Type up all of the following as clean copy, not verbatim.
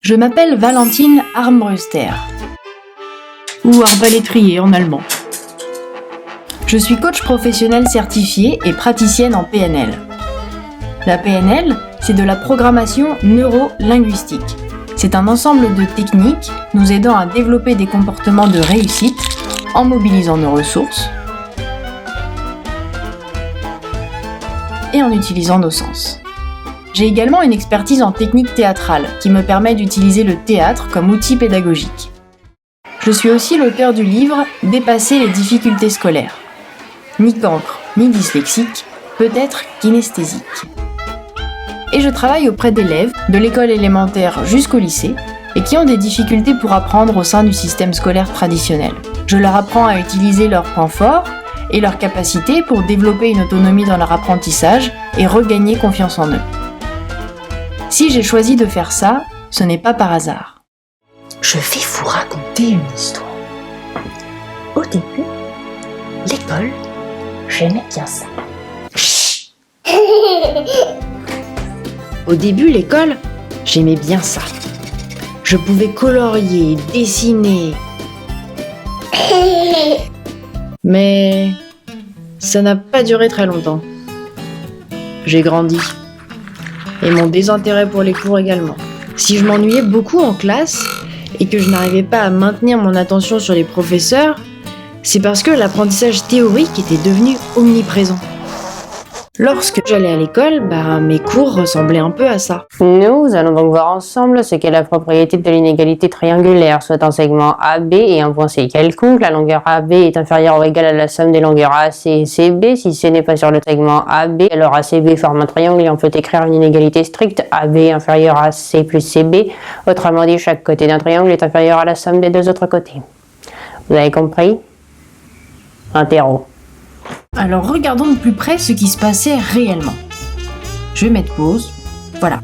Je m'appelle Valentine Armbruster, ou arbalétrier en allemand. Je suis coach professionnel certifié et praticienne en PNL. La PNL, c'est de la programmation neuro-linguistique. C'est un ensemble de techniques nous aidant à développer des comportements de réussite en mobilisant nos ressources et en utilisant nos sens. J'ai également une expertise en technique théâtrale qui me permet d'utiliser le théâtre comme outil pédagogique. Je suis aussi l'auteur du livre « Dépasser les difficultés scolaires ». Ni cancre, ni dyslexique, peut-être kinesthésique. Et je travaille auprès d'élèves de l'école élémentaire jusqu'au lycée et qui ont des difficultés pour apprendre au sein du système scolaire traditionnel. Je leur apprends à utiliser leurs points forts et leurs capacités pour développer une autonomie dans leur apprentissage et regagner confiance en eux. Si j'ai choisi de faire ça, ce n'est pas par hasard. Je vais vous raconter une histoire. Au début, l'école, j'aimais bien ça. Au début, l'école, j'aimais bien ça. Je pouvais colorier, dessiner. Mais ça n'a pas duré très longtemps. J'ai grandi. Et mon désintérêt pour les cours également. Si je m'ennuyais beaucoup en classe et que je n'arrivais pas à maintenir mon attention sur les professeurs, c'est parce que l'apprentissage théorique était devenu omniprésent. Lorsque j'allais à l'école, mes cours ressemblaient un peu à ça. Nous allons donc voir ensemble ce qu'est la propriété de l'inégalité triangulaire, soit un segment AB et un point C quelconque. La longueur AB est inférieure ou égale à la somme des longueurs AC et CB. Si ce n'est pas sur le segment AB, alors ACB forme un triangle et on peut écrire une inégalité stricte AB inférieure à C plus CB. Autrement dit, chaque côté d'un triangle est inférieur à la somme des deux autres côtés. Vous avez compris? Interro. Alors regardons de plus près ce qui se passait réellement. Je vais mettre pause. Voilà.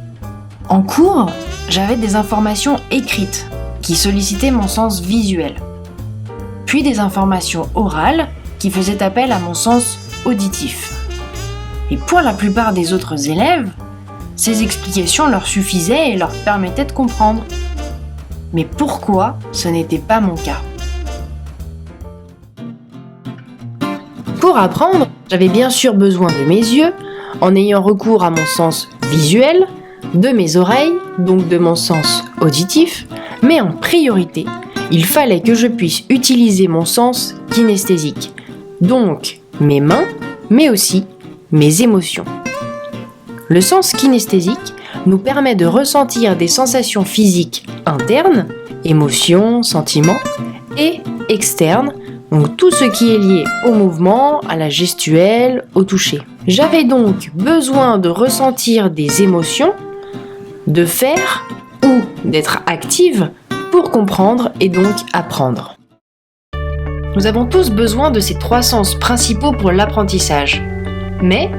En cours, j'avais des informations écrites qui sollicitaient mon sens visuel. Puis des informations orales qui faisaient appel à mon sens auditif. Et pour la plupart des autres élèves, ces explications leur suffisaient et leur permettaient de comprendre. Mais pourquoi ce n'était pas mon cas ? Pour apprendre, j'avais bien sûr besoin de mes yeux, en ayant recours à mon sens visuel, de mes oreilles, donc de mon sens auditif, mais en priorité, il fallait que je puisse utiliser mon sens kinesthésique, donc mes mains, mais aussi mes émotions. Le sens kinesthésique nous permet de ressentir des sensations physiques internes, émotions, sentiments, et externes, donc tout ce qui est lié au mouvement, à la gestuelle, au toucher. J'avais donc besoin de ressentir des émotions, de faire ou d'être active pour comprendre et donc apprendre. Nous avons tous besoin de ces trois sens principaux pour l'apprentissage, mais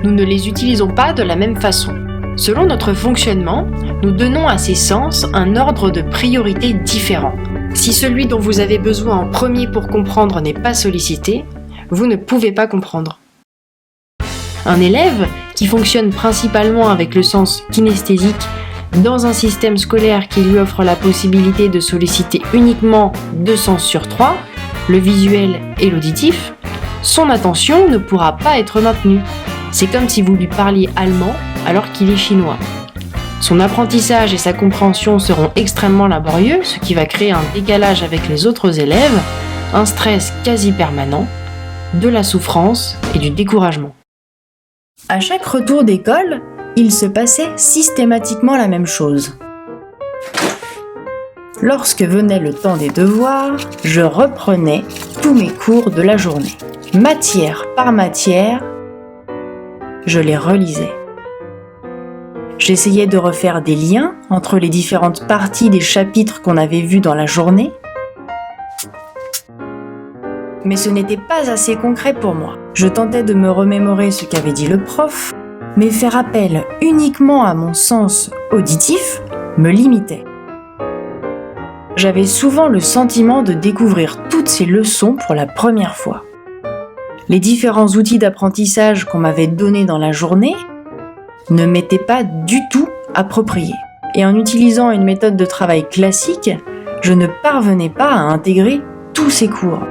nous ne les utilisons pas de la même façon. Selon notre fonctionnement, nous donnons à ces sens un ordre de priorité différent. Si celui dont vous avez besoin en premier pour comprendre n'est pas sollicité, vous ne pouvez pas comprendre. Un élève qui fonctionne principalement avec le sens kinesthésique dans un système scolaire qui lui offre la possibilité de solliciter uniquement 2 sens sur 3, le visuel et l'auditif, son attention ne pourra pas être maintenue. C'est comme si vous lui parliez allemand alors qu'il est chinois. Son apprentissage et sa compréhension seront extrêmement laborieux, ce qui va créer un décalage avec les autres élèves, un stress quasi permanent, de la souffrance et du découragement. À chaque retour d'école, il se passait systématiquement la même chose. Lorsque venait le temps des devoirs, je reprenais tous mes cours de la journée. Matière par matière, je les relisais. J'essayais de refaire des liens entre les différentes parties des chapitres qu'on avait vus dans la journée. Mais ce n'était pas assez concret pour moi. Je tentais de me remémorer ce qu'avait dit le prof, mais faire appel uniquement à mon sens auditif me limitait. J'avais souvent le sentiment de découvrir toutes ces leçons pour la première fois. Les différents outils d'apprentissage qu'on m'avait donnés dans la journée ne m'étaient pas du tout appropriés. et en utilisant une méthode de travail classique, je ne parvenais pas à intégrer tous ces cours.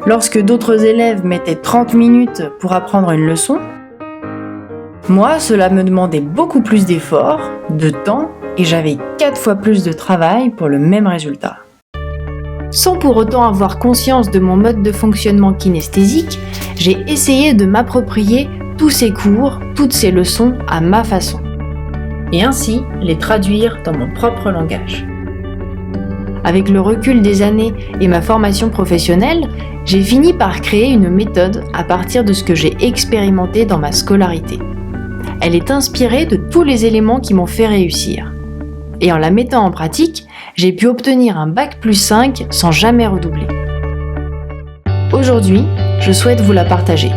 Lorsque d'autres élèves mettaient 30 minutes pour apprendre une leçon, moi, cela me demandait beaucoup plus d'efforts, de temps, et j'avais 4 fois plus de travail pour le même résultat. Sans pour autant avoir conscience de mon mode de fonctionnement kinesthésique, j'ai essayé de m'approprier tous ces cours, toutes ces leçons à ma façon, et ainsi les traduire dans mon propre langage. Avec le recul des années et ma formation professionnelle, j'ai fini par créer une méthode à partir de ce que j'ai expérimenté dans ma scolarité. Elle est inspirée de tous les éléments qui m'ont fait réussir. Et en la mettant en pratique, j'ai pu obtenir un bac+5 sans jamais redoubler. Aujourd'hui, je souhaite vous la partager.